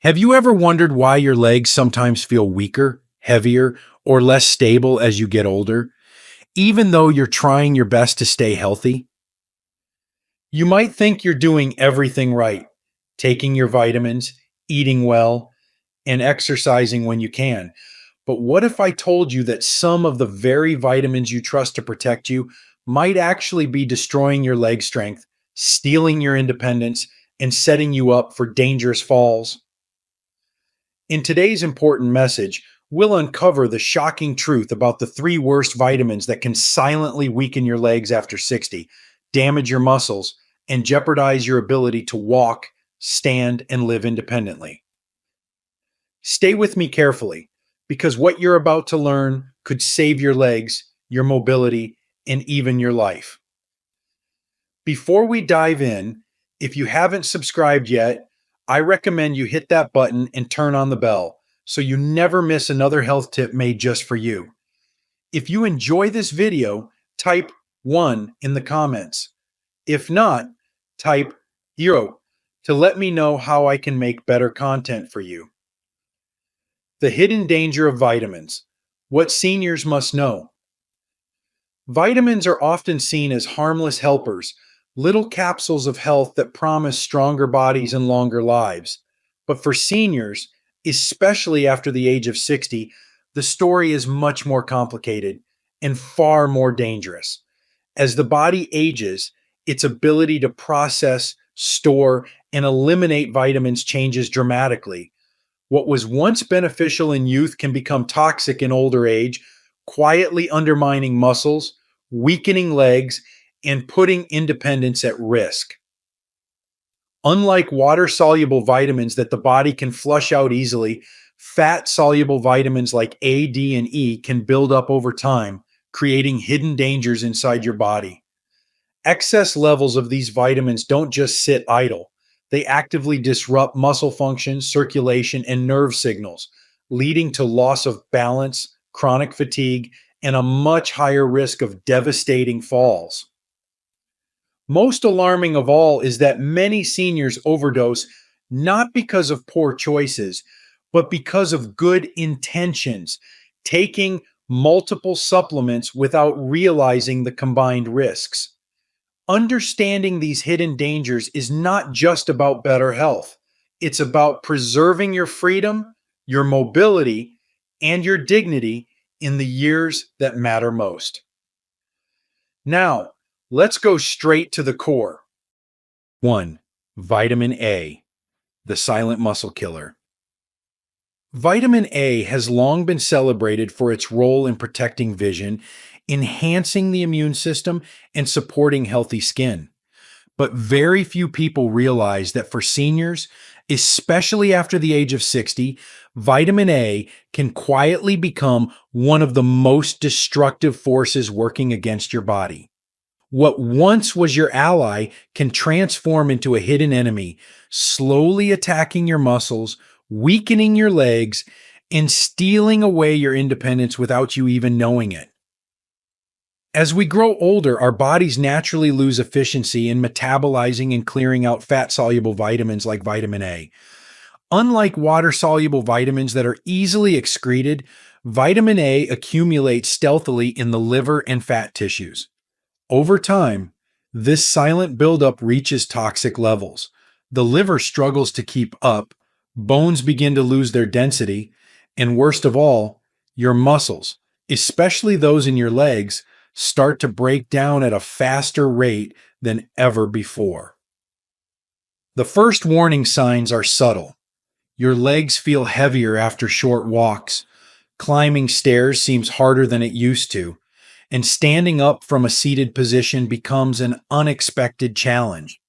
Have you ever wondered why your legs sometimes feel weaker, heavier, or less stable as you get older, even though you're trying your best to stay healthy? You might think you're doing everything right, taking your vitamins, eating well, and exercising when you can. But what if I told you that some of the very vitamins you trust to protect you might actually be destroying your leg strength, stealing your independence, and setting you up for dangerous falls? In today's important message, we'll uncover the shocking truth about the three worst vitamins that can silently weaken your legs after 60, damage your muscles, and jeopardize your ability to walk, stand, and live independently. Stay with me carefully, because what you're about to learn could save your legs, your mobility, and even your life. Before we dive in, if you haven't subscribed yet, I recommend you hit that button and turn on the bell so you never miss another health tip made just for you. If you enjoy this video, type 1 in the comments. If not, type 0 to let me know how I can make better content for you. The hidden danger of vitamins. What seniors must know. Vitamins are often seen as harmless helpers, little capsules of health that promise stronger bodies and longer lives. But for seniors, especially after the age of 60, the story is much more complicated and far more dangerous. As the body ages, its ability to process, store, and eliminate vitamins changes dramatically. What was once beneficial in youth can become toxic in older age, quietly undermining muscles, weakening legs, and putting independence at risk. Unlike water-soluble vitamins that the body can flush out easily, fat-soluble vitamins like A, D, and E can build up over time, creating hidden dangers inside your body. Excess levels of these vitamins don't just sit idle. They actively disrupt muscle function, circulation, and nerve signals, leading to loss of balance, chronic fatigue, and a much higher risk of devastating falls. Most alarming of all is that many seniors overdose not because of poor choices, but because of good intentions, taking multiple supplements without realizing the combined risks. Understanding these hidden dangers is not just about better health. It's about preserving your freedom, your mobility, and your dignity in the years that matter most. Now, let's go straight to the core. 1. Vitamin A, the silent muscle killer. Vitamin A has long been celebrated for its role in protecting vision, enhancing the immune system, and supporting healthy skin. But very few people realize that for seniors, especially after the age of 60, vitamin A can quietly become one of the most destructive forces working against your body. What once was your ally can transform into a hidden enemy, slowly attacking your muscles, weakening your legs, and stealing away your independence without you even knowing it. As we grow older, our bodies naturally lose efficiency in metabolizing and clearing out fat-soluble vitamins like vitamin A. Unlike water-soluble vitamins that are easily excreted, vitamin A accumulates stealthily in the liver and fat tissues. Over time, this silent buildup reaches toxic levels. The liver struggles to keep up, bones begin to lose their density, and worst of all, your muscles, especially those in your legs, start to break down at a faster rate than ever before. The first warning signs are subtle. Your legs feel heavier after short walks. Climbing stairs seems harder than it used to, and standing up from a seated position becomes an unexpected challenge.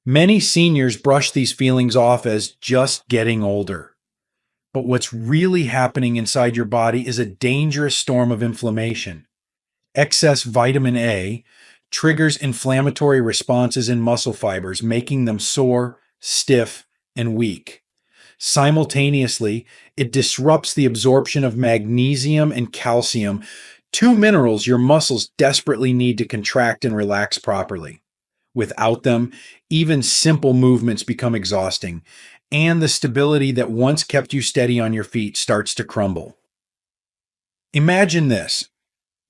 Many seniors brush these feelings off as just getting older. But what's really happening inside your body is a dangerous storm of inflammation. Excess vitamin A triggers inflammatory responses in muscle fibers, making them sore, stiff, and weak. Simultaneously, it disrupts the absorption of magnesium and calcium, two minerals your muscles desperately need to contract and relax properly. Without them, even simple movements become exhausting, and the stability that once kept you steady on your feet starts to crumble. Imagine this.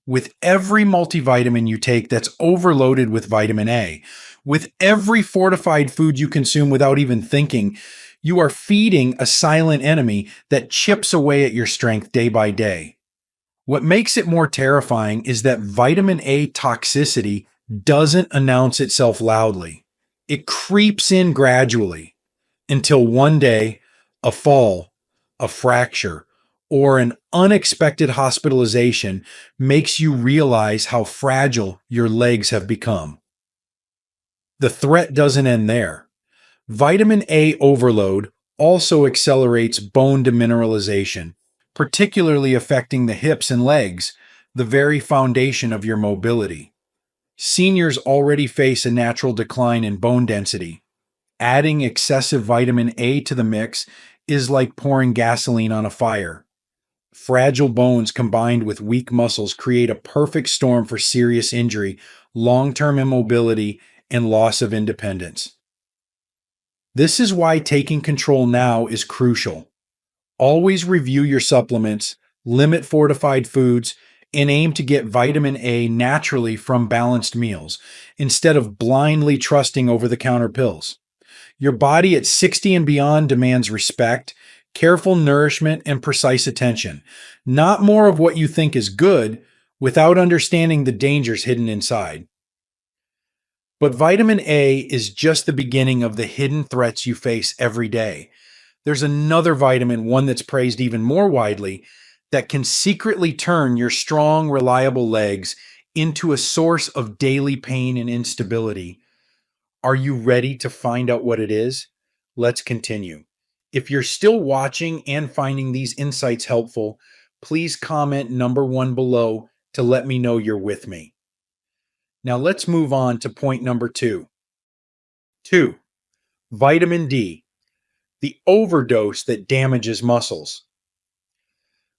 With every multivitamin you take that's overloaded with vitamin A, with every fortified food you consume without even thinking, you are feeding a silent enemy that chips away at your strength day by day. What makes it more terrifying is that vitamin A toxicity doesn't announce itself loudly. It creeps in gradually until one day, a fall, a fracture, or an unexpected hospitalization makes you realize how fragile your legs have become. The threat doesn't end there. Vitamin A overload also accelerates bone demineralization, particularly affecting the hips and legs, the very foundation of your mobility. Seniors already face a natural decline in bone density. Adding excessive vitamin A to the mix is like pouring gasoline on a fire. Fragile bones combined with weak muscles create a perfect storm for serious injury, long-term immobility, and loss of independence. This is why taking control now is crucial. Always review your supplements, limit fortified foods, and aim to get vitamin A naturally from balanced meals, instead of blindly trusting over-the-counter pills. Your body at 60 and beyond demands respect, careful nourishment, and precise attention, not more of what you think is good without understanding the dangers hidden inside. But vitamin A is just the beginning of the hidden threats you face every day. There's another vitamin, one that's praised even more widely, that can secretly turn your strong, reliable legs into a source of daily pain and instability. Are you ready to find out what it is? Let's continue. If you're still watching and finding these insights helpful, please comment number 1 below to let me know you're with me. Now let's move on to point number 2. 2. Vitamin D, the overdose that damages muscles.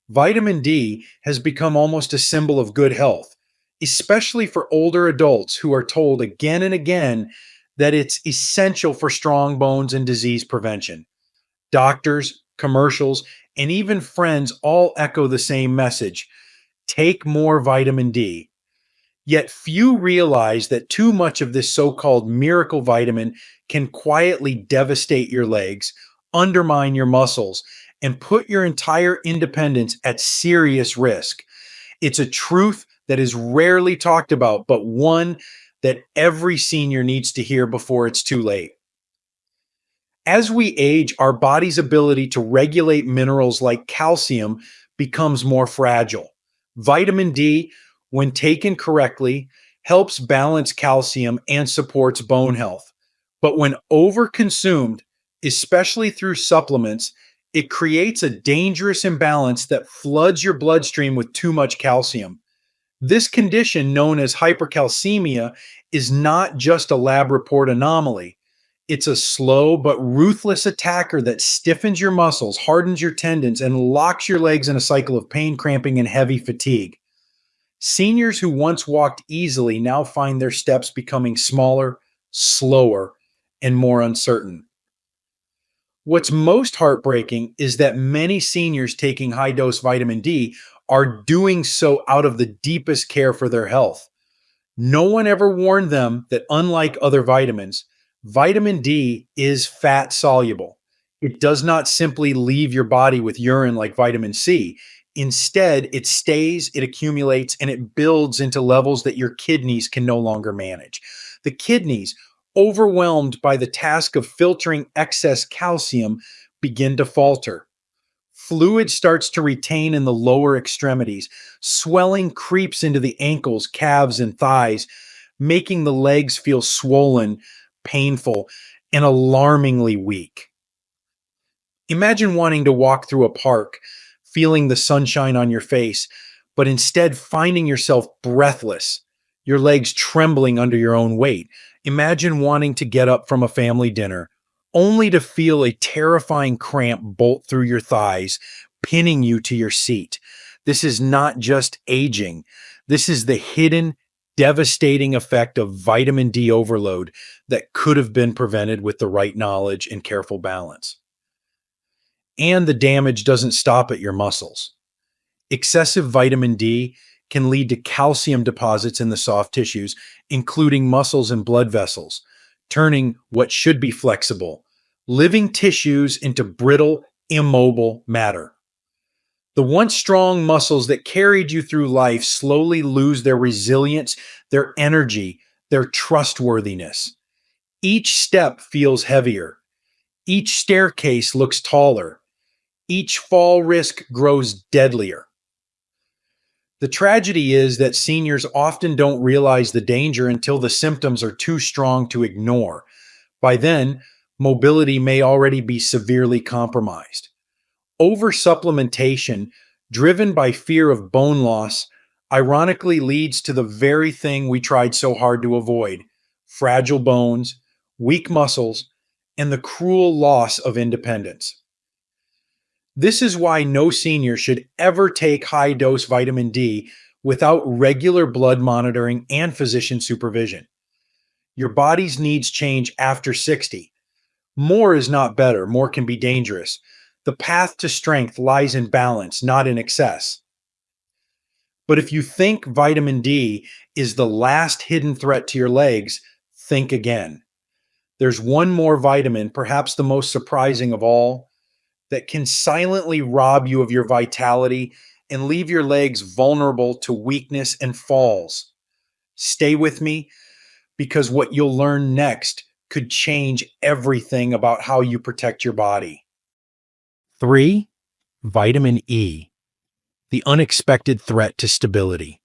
Vitamin D has become almost a symbol of good health, especially for older adults who are told again and again that it's essential for strong bones and disease prevention. Doctors, commercials, and even friends all echo the same message: take more vitamin D. Yet few realize that too much of this so-called miracle vitamin can quietly devastate your legs, undermine your muscles, and put your entire independence at serious risk. It's a truth that is rarely talked about, but one that every senior needs to hear before it's too late. As we age, our body's ability to regulate minerals like calcium becomes more fragile. Vitamin D, when taken correctly, helps balance calcium and supports bone health. But when overconsumed, especially through supplements, it creates a dangerous imbalance that floods your bloodstream with too much calcium. This condition, known as hypercalcemia, is not just a lab report anomaly. It's a slow but ruthless attacker that stiffens your muscles, hardens your tendons, and locks your legs in a cycle of pain, cramping, and heavy fatigue. Seniors who once walked easily now find their steps becoming smaller, slower, and more uncertain. What's most heartbreaking is that many seniors taking high-dose vitamin D are doing so out of the deepest care for their health. No one ever warned them that, unlike other vitamins, vitamin D is fat soluble. It does not simply leave your body with urine like vitamin C. Instead, it stays, it accumulates, and it builds into levels that your kidneys can no longer manage. The kidneys, overwhelmed by the task of filtering excess calcium, begin to falter. Fluid starts to retain in the lower extremities. Swelling creeps into the ankles, calves, and thighs, making the legs feel swollen, painful, and alarmingly weak. Imagine wanting to walk through a park, feeling the sunshine on your face, but instead finding yourself breathless, your legs trembling under your own weight. Imagine wanting to get up from a family dinner, only to feel a terrifying cramp bolt through your thighs, pinning you to your seat. This is not just aging. This is the hidden, devastating effect of vitamin D overload that could have been prevented with the right knowledge and careful balance. and the damage doesn't stop at your muscles. Excessive vitamin D can lead to calcium deposits in the soft tissues, including muscles and blood vessels, turning what should be flexible, living tissues into brittle, immobile matter. The once strong muscles that carried you through life slowly lose their resilience, their energy, their trustworthiness. Each step feels heavier. Each staircase looks taller. Each fall risk grows deadlier. The tragedy is that seniors often don't realize the danger until the symptoms are too strong to ignore. By then, mobility may already be severely compromised. Oversupplementation, driven by fear of bone loss, ironically leads to the very thing we tried so hard to avoid: fragile bones, weak muscles, and the cruel loss of independence. This is why no senior should ever take high dose vitamin D without regular blood monitoring and physician supervision. Your body's needs change after 60. More is not better, more can be dangerous. The path to strength lies in balance, not in excess. But if you think vitamin D is the last hidden threat to your legs, think again. There's one more vitamin, perhaps the most surprising of all, that can silently rob you of your vitality and leave your legs vulnerable to weakness and falls. Stay with me, because what you'll learn next could change everything about how you protect your body. 3. Vitamin E, the unexpected threat to stability.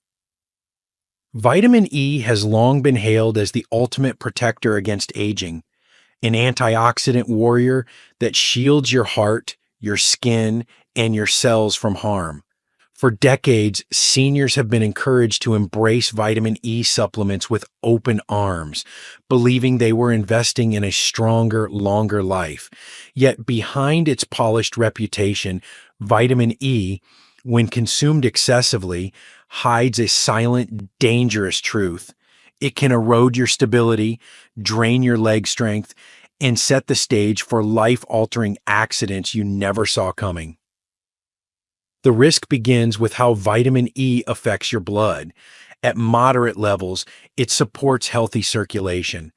Vitamin E has long been hailed as the ultimate protector against aging, an antioxidant warrior that shields your heart, your skin, and your cells from harm. For decades, seniors have been encouraged to embrace vitamin E supplements with open arms, believing they were investing in a stronger, longer life. Yet behind its polished reputation, vitamin E, when consumed excessively, hides a silent, dangerous truth. It can erode your stability, drain your leg strength, and set the stage for life-altering accidents you never saw coming. The risk begins with how vitamin E affects your blood. At moderate levels, it supports healthy circulation.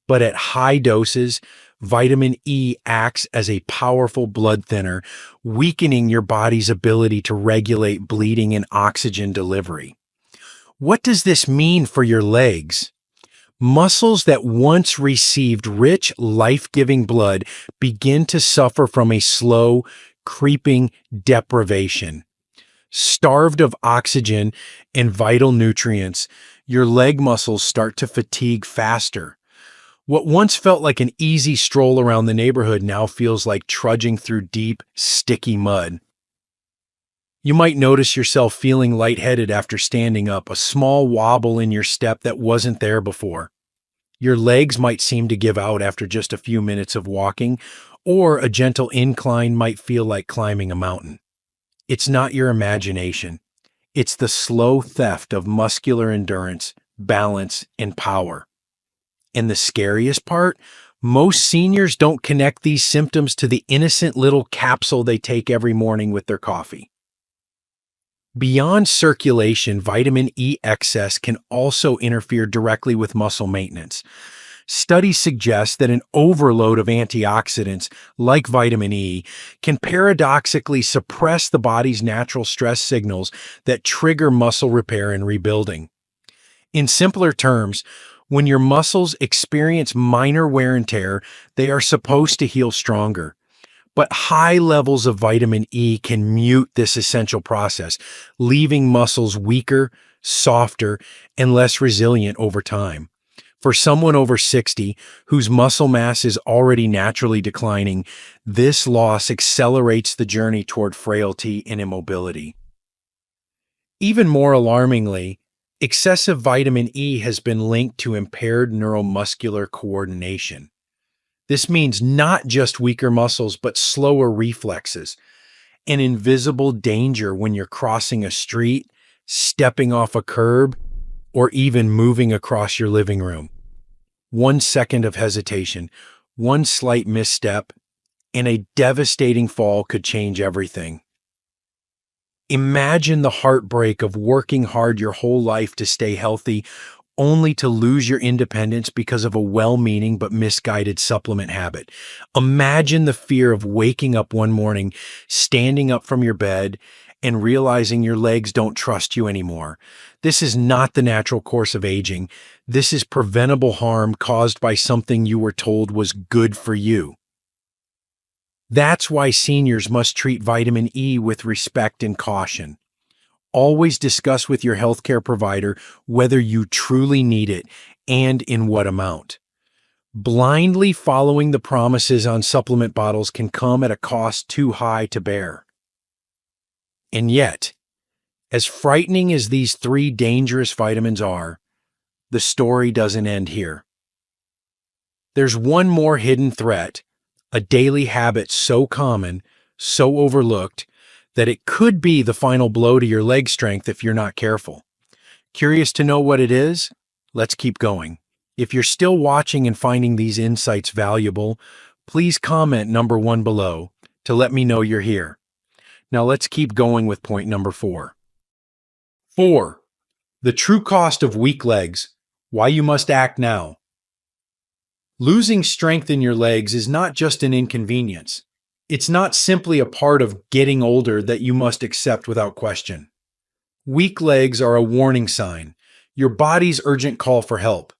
But at high doses, vitamin E acts as a powerful blood thinner, weakening your body's ability to regulate bleeding and oxygen delivery. What does this mean for your legs? Muscles that once received rich, life-giving blood begin to suffer from a slow, creeping deprivation. Starved of oxygen and vital nutrients, your leg muscles start to fatigue faster. What once felt like an easy stroll around the neighborhood now feels like trudging through deep, sticky mud. You might notice yourself feeling lightheaded after standing up, a small wobble in your step that wasn't there before. Your legs might seem to give out after just a few minutes of walking, or a gentle incline might feel like climbing a mountain. It's not your imagination. It's the slow theft of muscular endurance, balance, and power. And the scariest part, most seniors don't connect these symptoms to the innocent little capsule they take every morning with their coffee. Beyond circulation, vitamin E excess can also interfere directly with muscle maintenance. Studies suggest that an overload of antioxidants, like vitamin E, can paradoxically suppress the body's natural stress signals that trigger muscle repair and rebuilding. In simpler terms, when your muscles experience minor wear and tear, they are supposed to heal stronger. But high levels of vitamin E can mute this essential process, leaving muscles weaker, softer, and less resilient over time. For someone over 60, whose muscle mass is already naturally declining, this loss accelerates the journey toward frailty and immobility. Even more alarmingly, excessive vitamin E has been linked to impaired neuromuscular coordination. This means not just weaker muscles, but slower reflexes, an invisible danger when you're crossing a street, stepping off a curb, or even moving across your living room. 1 second of hesitation, one slight misstep, and a devastating fall could change everything. Imagine the heartbreak of working hard your whole life to stay healthy, only to lose your independence because of a well-meaning but misguided supplement habit. Imagine the fear of waking up one morning, standing up from your bed, and realizing your legs don't trust you anymore. This is not the natural course of aging. This is preventable harm caused by something you were told was good for you. That's why seniors must treat vitamin E with respect and caution. Always discuss with your healthcare provider whether you truly need it and in what amount. Blindly following the promises on supplement bottles can come at a cost too high to bear. And yet, as frightening as these three dangerous vitamins are, the story doesn't end here. There's one more hidden threat, a daily habit so common, so overlooked, that it could be the final blow to your leg strength if you're not careful. Curious to know what it is? Let's keep going. If you're still watching and finding these insights valuable, please comment number 1 below to let me know you're here. Now let's keep going with point number 4. 4. The true cost of weak legs. Why you must act now. Losing strength in your legs is not just an inconvenience. It's not simply a part of getting older that you must accept without question. Weak legs are a warning sign, your body's urgent call for help.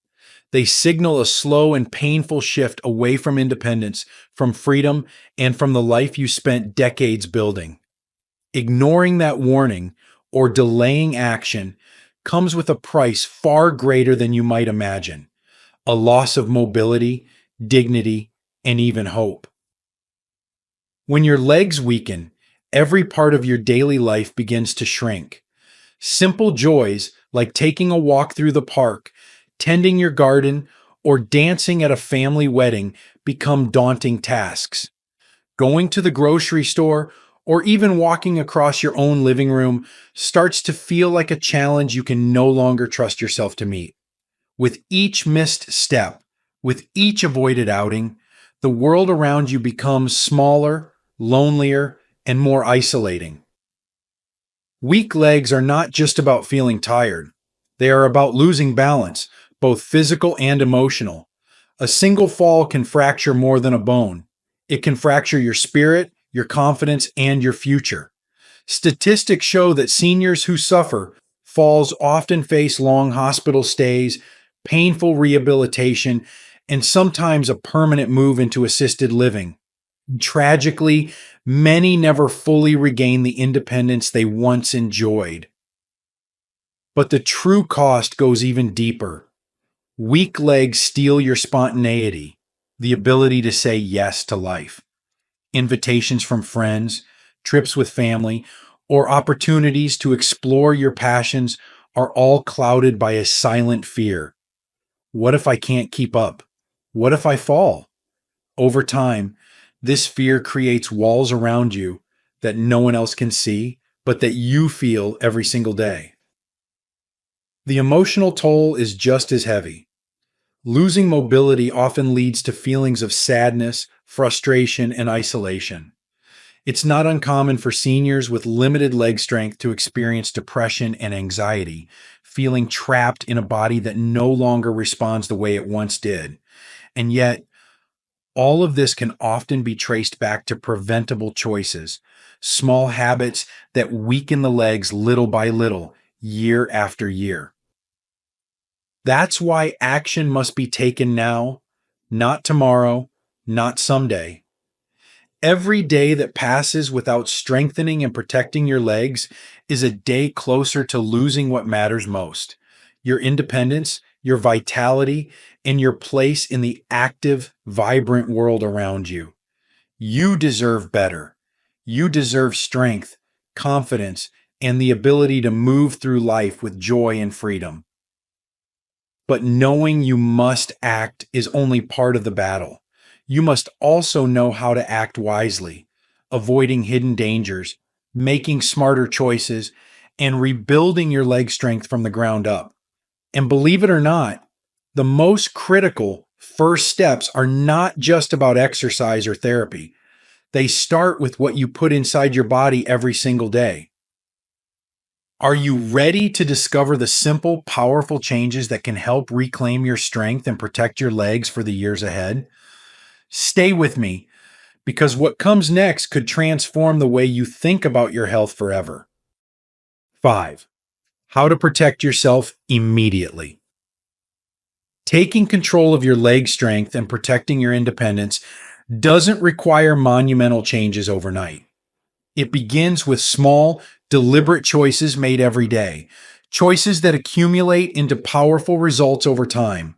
They signal a slow and painful shift away from independence, from freedom, and from the life you spent decades building. Ignoring that warning or delaying action comes with a price far greater than you might imagine. A loss of mobility, dignity, and even hope. When your legs weaken, every part of your daily life begins to shrink. Simple joys like taking a walk through the park, tending your garden, or dancing at a family wedding become daunting tasks. Going to the grocery store, or even walking across your own living room, starts to feel like a challenge you can no longer trust yourself to meet. With each missed step, with each avoided outing, the world around you becomes smaller, lonelier, and more isolating. Weak legs are not just about feeling tired. They are about losing balance, both physical and emotional. A single fall can fracture more than a bone. It can fracture your spirit, your confidence, and your future. Statistics show that seniors who suffer falls often face long hospital stays, painful rehabilitation, and sometimes a permanent move into assisted living. Tragically, many never fully regain the independence they once enjoyed. But the true cost goes even deeper. Weak legs steal your spontaneity, the ability to say yes to life. Invitations from friends, trips with family, or opportunities to explore your passions are all clouded by a silent fear. What if I can't keep up? What if I fall? Over time, this fear creates walls around you that no one else can see, but that you feel every single day. The emotional toll is just as heavy. Losing mobility often leads to feelings of sadness, frustration, and isolation. It's not uncommon for seniors with limited leg strength to experience depression and anxiety, feeling trapped in a body that no longer responds the way it once did. And yet, all of this can often be traced back to preventable choices, small habits that weaken the legs little by little, year after year. That's why action must be taken now, not tomorrow, not someday. Every day that passes without strengthening and protecting your legs is a day closer to losing what matters most: your independence, your vitality, and your place in the active, vibrant world around you. You deserve better. You deserve strength, confidence, and the ability to move through life with joy and freedom. But knowing you must act is only part of the battle. You must also know how to act wisely, avoiding hidden dangers, making smarter choices, and rebuilding your leg strength from the ground up. And believe it or not, the most critical first steps are not just about exercise or therapy. They start with what you put inside your body every single day. Are you ready to discover the simple, powerful changes that can help reclaim your strength and protect your legs for the years ahead? Stay with me, because what comes next could transform the way you think about your health forever. 5. How to protect yourself immediately. Taking control of your leg strength and protecting your independence doesn't require monumental changes overnight. It begins with small, deliberate choices made every day, choices that accumulate into powerful results over time.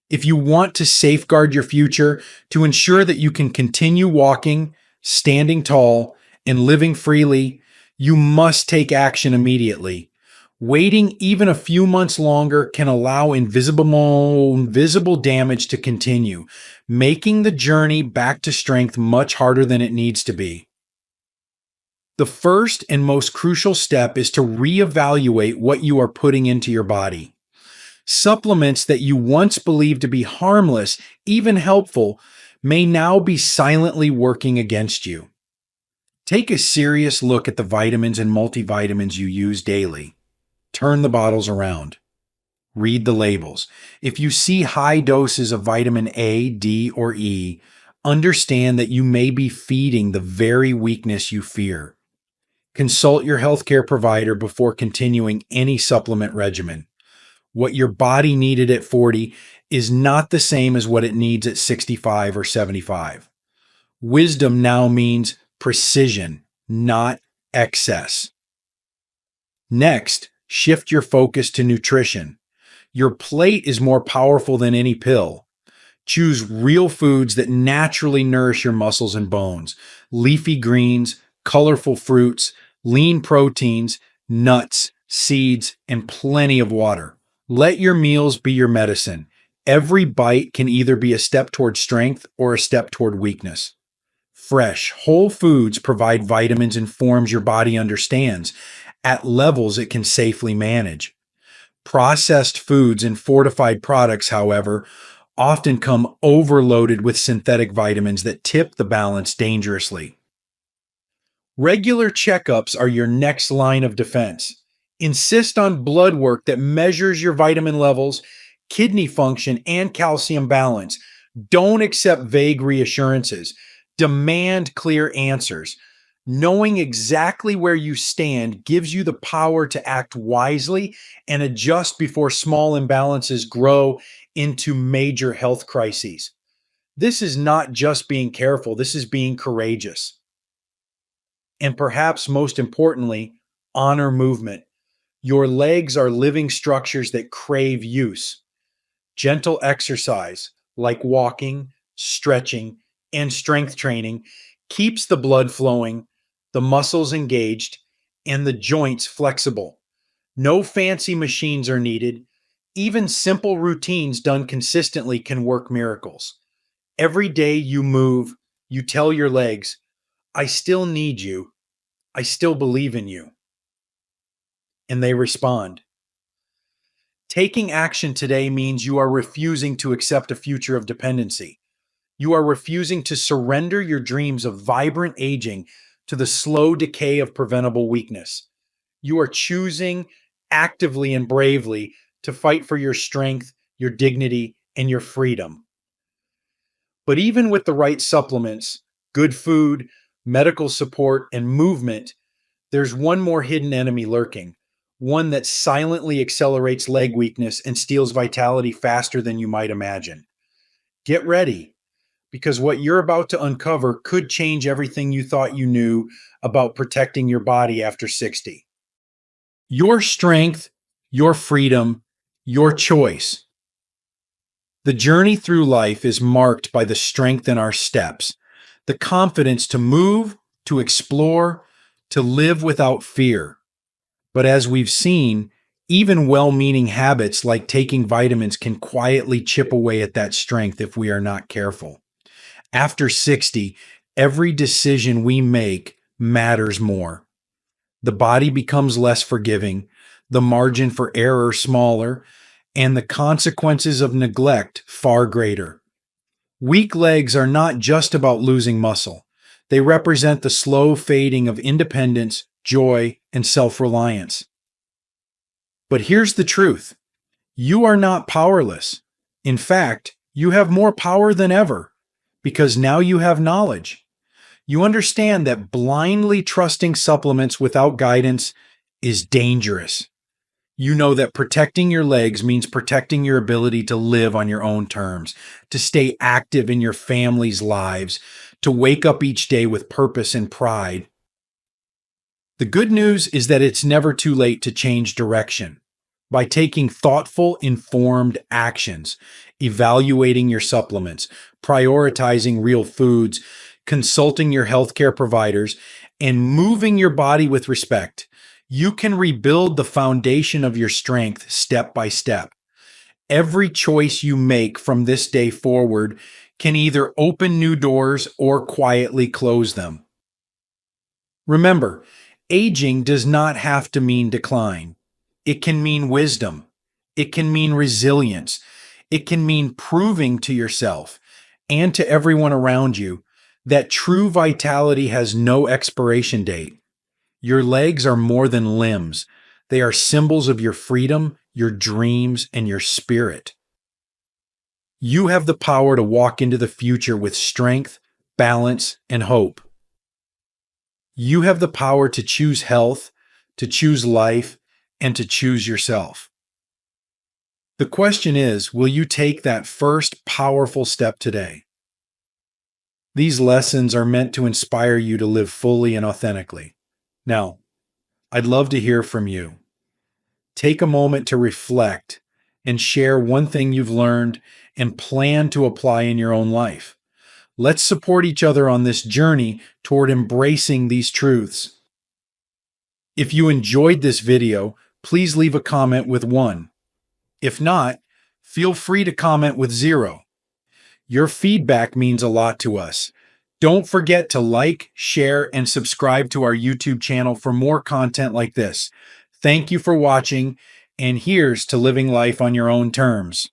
If you want to safeguard your future, to ensure that you can continue walking, standing tall, and living freely, you must take action immediately. Waiting even a few months longer can allow invisible damage to continue, making the journey back to strength much harder than it needs to be. The first and most crucial step is to reevaluate what you are putting into your body. Supplements that you once believed to be harmless, even helpful, may now be silently working against you. Take a serious look at the vitamins and multivitamins you use daily. Turn the bottles around. Read the labels. If you see high doses of vitamin A, D, or E, understand that you may be feeding the very weakness you fear. Consult your healthcare provider before continuing any supplement regimen. What your body needed at 40 is not the same as what it needs at 65 or 75. Wisdom now means precision, not excess. Next, shift your focus to nutrition. Your plate is more powerful than any pill. Choose real foods that naturally nourish your muscles and bones. Leafy greens, colorful fruits, lean proteins, nuts, seeds, and plenty of water. Let your meals be your medicine. Every bite can either be a step toward strength or a step toward weakness. Fresh, whole foods provide vitamins and forms your body understands at levels it can safely manage. Processed foods and fortified products, however, often come overloaded with synthetic vitamins that tip the balance dangerously. Regular checkups are your next line of defense. Insist on blood work that measures your vitamin levels, kidney function, and calcium balance. Don't accept vague reassurances. Demand clear answers. Knowing exactly where you stand gives you the power to act wisely and adjust before small imbalances grow into major health crises. This is not just being careful, this is being courageous. And perhaps most importantly, honor movement. Your legs are living structures that crave use. Gentle exercise, like walking, stretching, and strength training, keeps the blood flowing, the muscles engaged, and the joints flexible. No fancy machines are needed. Even simple routines done consistently can work miracles. Every day you move, you tell your legs, I still need you. I still believe in you. And they respond. Taking action today means you are refusing to accept a future of dependency. You are refusing to surrender your dreams of vibrant aging to the slow decay of preventable weakness. You are choosing actively and bravely to fight for your strength, your dignity, and your freedom. But even with the right supplements, good food, medical support, and movement, there's one more hidden enemy lurking, one that silently accelerates leg weakness and steals vitality faster than you might imagine. Get ready, because what you're about to uncover could change everything you thought you knew about protecting your body after 60. Your strength, your freedom, your choice. The journey through life is marked by the strength in our steps, the confidence to move, to explore, to live without fear. But as we've seen, even well-meaning habits like taking vitamins can quietly chip away at that strength if we are not careful. After 60, every decision we make matters more. The body becomes less forgiving, the margin for error smaller, and the consequences of neglect far greater. Weak legs are not just about losing muscle. They represent the slow fading of independence, joy, and self-reliance. But here's the truth. You are not powerless. In fact, you have more power than ever because now you have knowledge. You understand that blindly trusting supplements without guidance is dangerous. You know that protecting your legs means protecting your ability to live on your own terms, to stay active in your family's lives, to wake up each day with purpose and pride. The good news is that it's never too late to change direction. By taking thoughtful, informed actions, evaluating your supplements, prioritizing real foods, consulting your healthcare providers, and moving your body with respect, you can rebuild the foundation of your strength step by step. Every choice you make from this day forward can either open new doors or quietly close them. Remember, aging does not have to mean decline. It can mean wisdom. It can mean resilience. It can mean proving to yourself and to everyone around you that true vitality has no expiration date. Your legs are more than limbs. They are symbols of your freedom, your dreams, and your spirit. You have the power to walk into the future with strength, balance, and hope. You have the power to choose health, to choose life, and to choose yourself. The question is, will you take that first powerful step today? These lessons are meant to inspire you to live fully and authentically. Now, I'd love to hear from you. Take a moment to reflect and share one thing you've learned and plan to apply in your own life. Let's support each other on this journey toward embracing these truths. If you enjoyed this video, please leave a comment with 1. If not, feel free to comment with 0. Your feedback means a lot to us. Don't forget to like, share, and subscribe to our YouTube channel for more content like this. Thank you for watching, and here's to living life on your own terms.